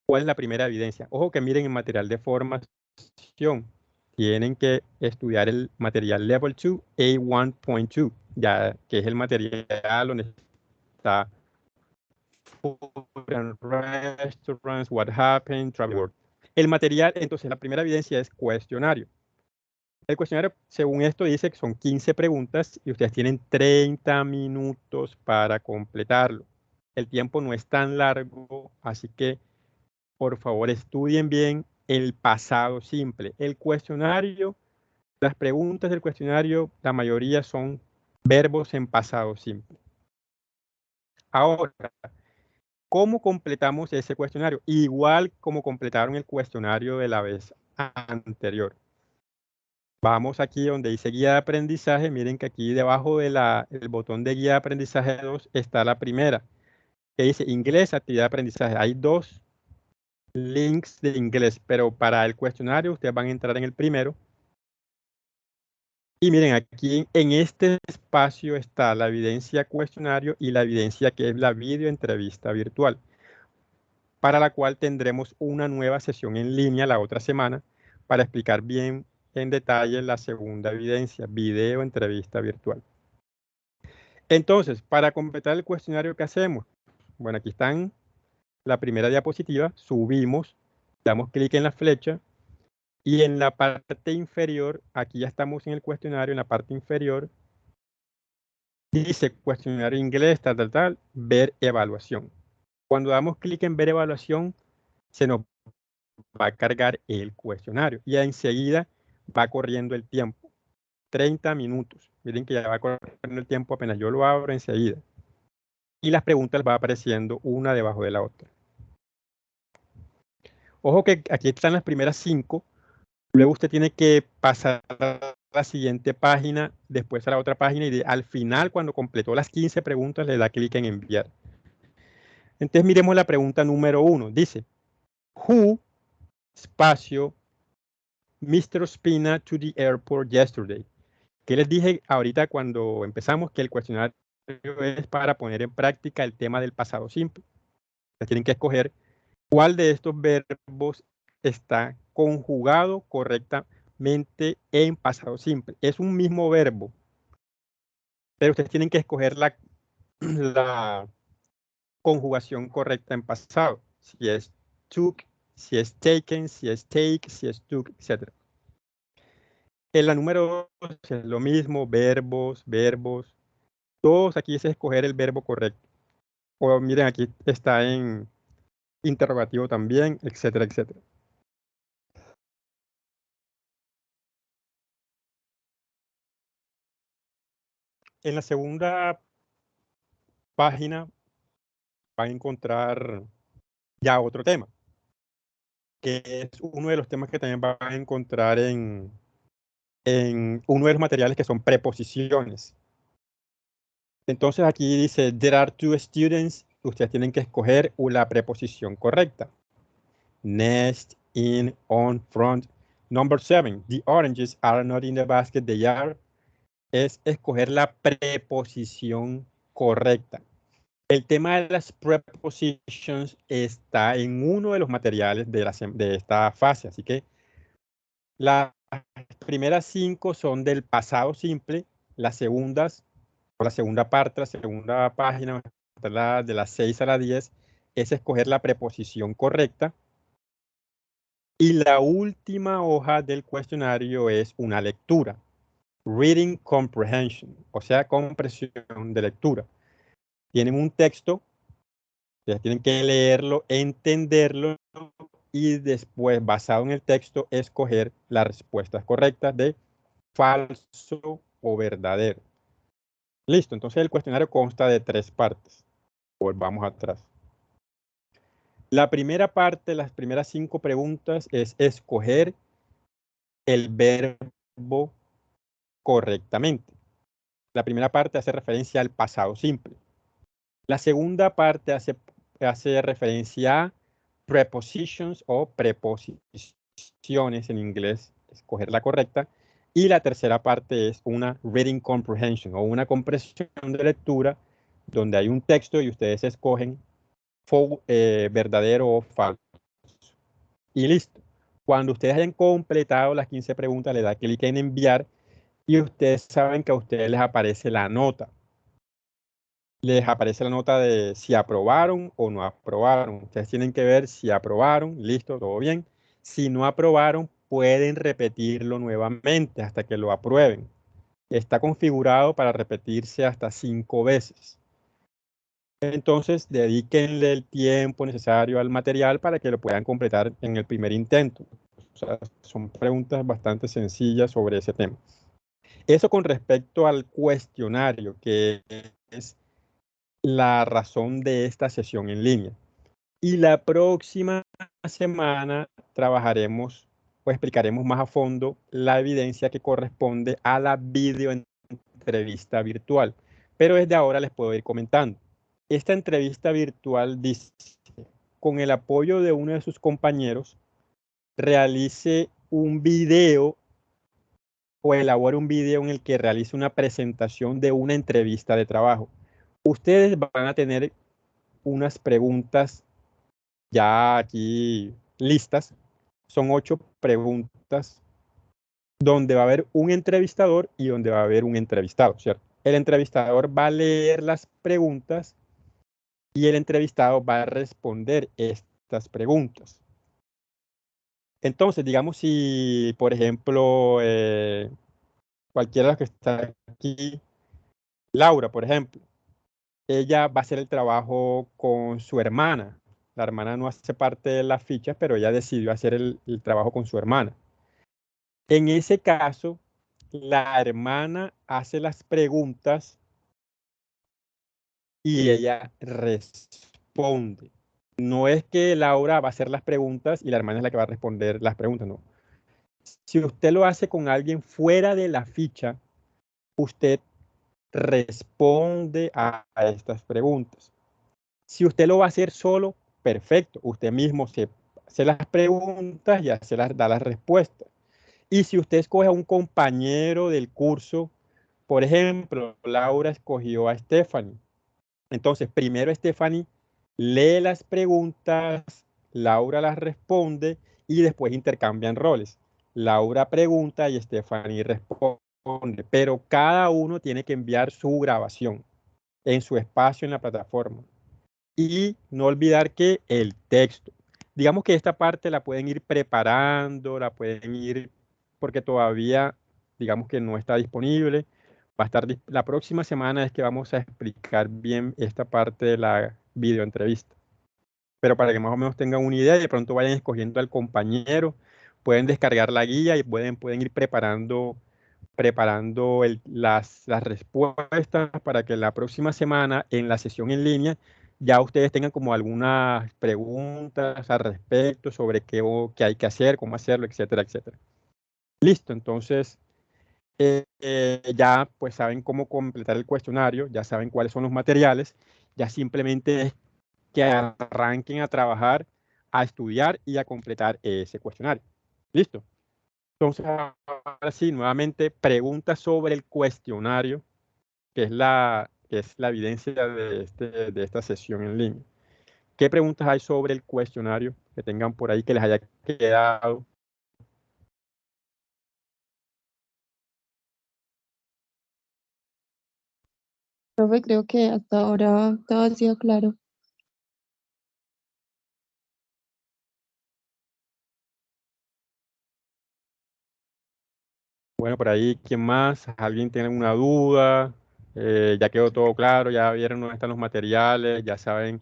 cuál es la primera evidencia. Ojo que miren el material de formación. Tienen que estudiar el material Level 2, A1.2, ya que es el material donde está Food and Restaurants, What Happened, Travel World. El material, entonces, la primera evidencia es cuestionario. El cuestionario, según esto, dice que son 15 preguntas y ustedes tienen 30 minutos para completarlo. El tiempo no es tan largo, así que por favor estudien bien el pasado simple. El cuestionario, las preguntas del cuestionario, la mayoría son verbos en pasado simple. Ahora, ¿cómo completamos ese cuestionario? Igual como completaron el cuestionario de la vez anterior. Vamos aquí donde dice guía de aprendizaje. Miren que aquí debajo del botón de guía de aprendizaje 2 está la primera, que dice inglés, actividad de aprendizaje. Hay dos links de inglés, pero para el cuestionario ustedes van a entrar en el primero. Y miren, aquí en este espacio está la evidencia cuestionario y la evidencia que es la video entrevista virtual, para la cual tendremos una nueva sesión en línea la otra semana para explicar bien en detalle la segunda evidencia, video entrevista virtual. Entonces, para completar el cuestionario, ¿qué hacemos? Bueno, aquí están la primera diapositiva, subimos, damos clic en la flecha y en la parte inferior, aquí ya estamos en el cuestionario, en la parte inferior, dice cuestionario inglés, tal, ver evaluación. Cuando damos clic en ver evaluación, se nos va a cargar el cuestionario y enseguida va corriendo el tiempo. 30 minutos. Miren que ya va corriendo el tiempo apenas yo lo abro enseguida. Y las preguntas van apareciendo una debajo de la otra. Ojo que aquí están las primeras 5. Luego usted tiene que pasar a la siguiente página, después a la otra página y al final, cuando completó las 15 preguntas, le da clic en enviar. Entonces miremos la pregunta número 1. Dice, who, espacio, Mr. Ospina to the airport yesterday. ¿Qué les dije ahorita cuando empezamos? Que el cuestionario es para poner en práctica el tema del pasado simple. Ustedes tienen que escoger cuál de estos verbos está conjugado correctamente en pasado simple. Es un mismo verbo, pero ustedes tienen que escoger la conjugación correcta en pasado. Si es took, si es taken, si es take, si es took, etc. En la número 2 es lo mismo, verbos. Todos aquí es escoger el verbo correcto. O miren, aquí está en interrogativo también, etcétera, etcétera. En la segunda página van a encontrar ya otro tema, que es uno de los temas que también van a encontrar en uno de los materiales que son preposiciones. Entonces aquí dice, there are two students ustedes tienen que escoger la preposición correcta. Next, in, on, front. Number 7, the oranges are not in the basket, they are. Es escoger la preposición correcta. El tema de las prepositions está en uno de los materiales de esta fase, así que las primeras 5 son del pasado simple, las segundas, o la segunda parte, la segunda página, de las 6 a las 10, es escoger la preposición correcta. Y la última hoja del cuestionario es una lectura. Reading comprehension, o sea, comprensión de lectura. Tienen un texto, ustedes tienen que leerlo, entenderlo y después, basado en el texto, escoger las respuestas correctas de falso o verdadero. Listo, entonces el cuestionario consta de 3 partes. Volvamos atrás. La primera parte, las primeras 5 preguntas, es escoger el verbo correctamente. La primera parte hace referencia al pasado simple. La segunda parte hace referencia a prepositions o preposiciones en inglés, escoger la correcta. Y la tercera parte es una reading comprehension o una comprensión de lectura donde hay un texto y ustedes escogen verdadero o falso. Y listo. Cuando ustedes hayan completado las 15 preguntas, le da clic en enviar y ustedes saben que a ustedes les aparece la nota. Les aparece la nota de si aprobaron o no aprobaron. Ustedes tienen que ver si aprobaron, listo, todo bien. Si no aprobaron, pueden repetirlo nuevamente hasta que lo aprueben. Está configurado para repetirse hasta 5 veces. Entonces, dedíquenle el tiempo necesario al material para que lo puedan completar en el primer intento. O sea, son preguntas bastante sencillas sobre ese tema. Eso con respecto al cuestionario, que es la razón de esta sesión en línea. Y la próxima semana trabajaremos o explicaremos más a fondo la evidencia que corresponde a la videoentrevista virtual. Pero desde ahora les puedo ir comentando. Esta entrevista virtual dice, con el apoyo de uno de sus compañeros, realice un video o elabore un video en el que realice una presentación de una entrevista de trabajo. Ustedes van a tener unas preguntas ya aquí listas. Son 8 preguntas donde va a haber un entrevistador y donde va a haber un entrevistado, ¿cierto? El entrevistador va a leer las preguntas y el entrevistado va a responder estas preguntas. Entonces, digamos si, por ejemplo, cualquiera de los que está aquí, Laura, por ejemplo, ella va a hacer el trabajo con su hermana. La hermana no hace parte de las fichas, pero ella decidió hacer el trabajo con su hermana. En ese caso, la hermana hace las preguntas y ella responde. No es que Laura va a hacer las preguntas y la hermana es la que va a responder las preguntas, no. Si usted lo hace con alguien fuera de la ficha, usted responde a estas preguntas. Si usted lo va a hacer solo, perfecto. Usted mismo se hace las preguntas y da las respuestas. Y si usted escoge a un compañero del curso, por ejemplo, Laura escogió a Stephanie. Entonces, primero Stephanie lee las preguntas, Laura las responde y después intercambian roles. Laura pregunta y Stephanie responde, pero cada uno tiene que enviar su grabación en su espacio en la plataforma. Y no olvidar que el texto. Digamos que esta parte la pueden ir preparando, la pueden ir, porque todavía, digamos que no está disponible. Va a estar la próxima semana es que vamos a explicar bien esta parte de la videoentrevista. Pero para que más o menos tengan una idea y de pronto vayan escogiendo al compañero, pueden descargar la guía y pueden ir preparando las respuestas para que la próxima semana en la sesión en línea ya ustedes tengan como algunas preguntas al respecto sobre qué hay que hacer, cómo hacerlo, etcétera, etcétera. Listo, entonces ya pues saben cómo completar el cuestionario, ya saben cuáles son los materiales, ya simplemente es que arranquen a trabajar, a estudiar y a completar ese cuestionario. ¿Listo? Entonces, ahora sí, nuevamente, preguntas sobre el cuestionario, que es la evidencia de esta sesión en línea. ¿Qué preguntas hay sobre el cuestionario que tengan por ahí que les haya quedado? Profe, creo que hasta ahora todo ha sido claro. Bueno, por ahí, ¿quién más? ¿Alguien tiene alguna duda? Ya quedó todo claro, ya vieron dónde están los materiales, ya saben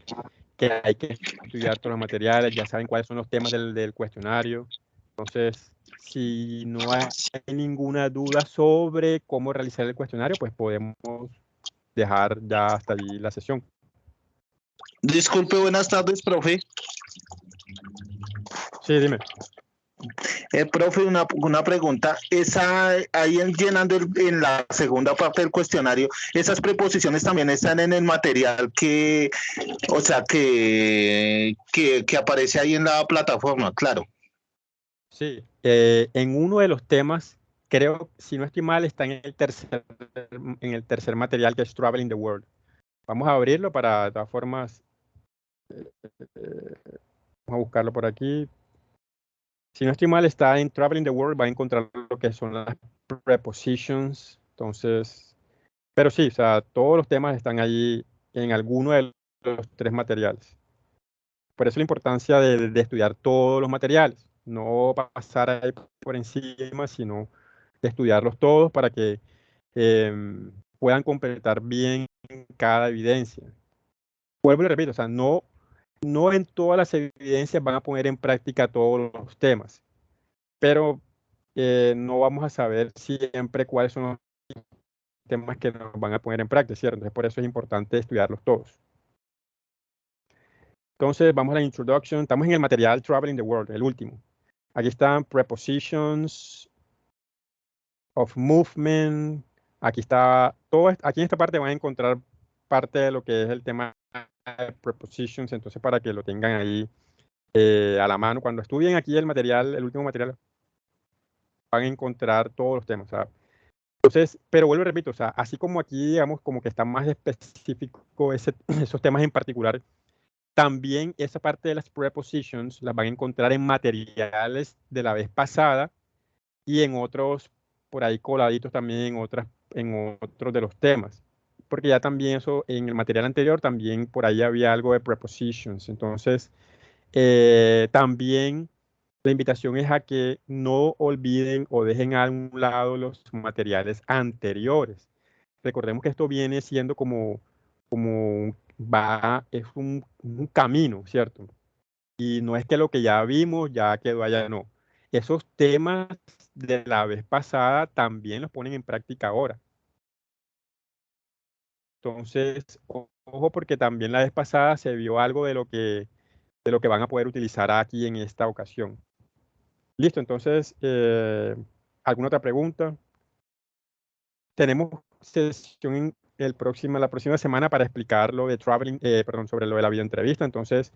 que hay que estudiar todos los materiales, ya saben cuáles son los temas del cuestionario. Entonces, si no hay ninguna duda sobre cómo realizar el cuestionario, pues podemos dejar ya hasta allí la sesión. Disculpe, buenas tardes, profe. Sí, dime. Profe, una pregunta. Llenando en la segunda parte del cuestionario, esas preposiciones también están en el material o sea, que aparece ahí en la plataforma, claro. Sí, en uno de los temas, creo, si no estoy mal, está en el tercer material, que es Traveling the World. Vamos a abrirlo para, de todas formas, vamos a buscarlo por aquí. Si no estoy mal, está en Traveling the World, va a encontrar lo que son las prepositions. Entonces, pero sí, o sea, todos los temas están allí en alguno de los tres materiales. Por eso la importancia de estudiar todos los materiales, no pasar ahí por encima, sino de estudiarlos todos para que puedan completar bien cada evidencia. Vuelvo y repito, o sea, no en todas las evidencias van a poner en práctica todos los temas, pero no vamos a saber siempre cuáles son los temas que nos van a poner en práctica, ¿cierto? Entonces, por eso es importante estudiarlos todos. Entonces, vamos a la introduction. Estamos en el material Traveling the World, el último. Aquí están prepositions of movement. Aquí está todo. Aquí en esta parte van a encontrar parte de lo que es el tema de prepositions. Entonces, para que lo tengan ahí a la mano. Cuando estudien aquí el material, el último material, van a encontrar todos los temas. Entonces, pero vuelvo y repito, o sea, así como aquí, digamos, como que está más específico esos temas en particular, también esa parte de las prepositions las van a encontrar en materiales de la vez pasada y en otros, por ahí coladitos también en otros de los temas. Porque ya también eso, en el material anterior, también por ahí había algo de prepositions. Entonces, también la invitación es a que no olviden o dejen a un lado los materiales anteriores. Recordemos que esto viene siendo es un camino, ¿cierto? Y no es que lo que ya vimos ya quedó allá, no. Esos temas de la vez pasada también los ponen en práctica ahora. Entonces, ojo, porque también la vez pasada se vio algo de lo que van a poder utilizar aquí en esta ocasión. Listo, entonces, ¿alguna otra pregunta? Tenemos sesión la próxima semana para explicar lo de traveling, perdón, sobre lo de la videoentrevista. Entonces,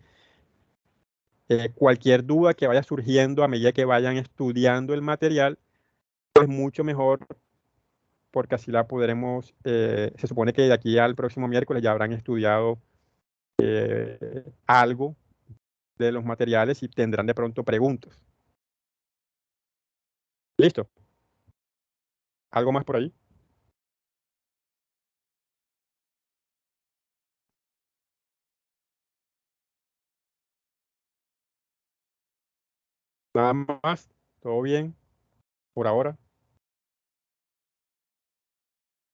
cualquier duda que vaya surgiendo a medida que vayan estudiando el material, pues mucho mejor, porque así la podremos, se supone que de aquí al próximo miércoles ya habrán estudiado algo de los materiales y tendrán de pronto preguntas. Listo. ¿Algo más por ahí? Nada más. ¿Todo bien por ahora?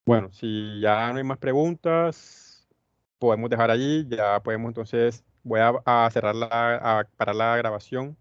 Bueno, si ya no hay más preguntas, podemos dejar allí. Ya podemos entonces, voy a parar la grabación.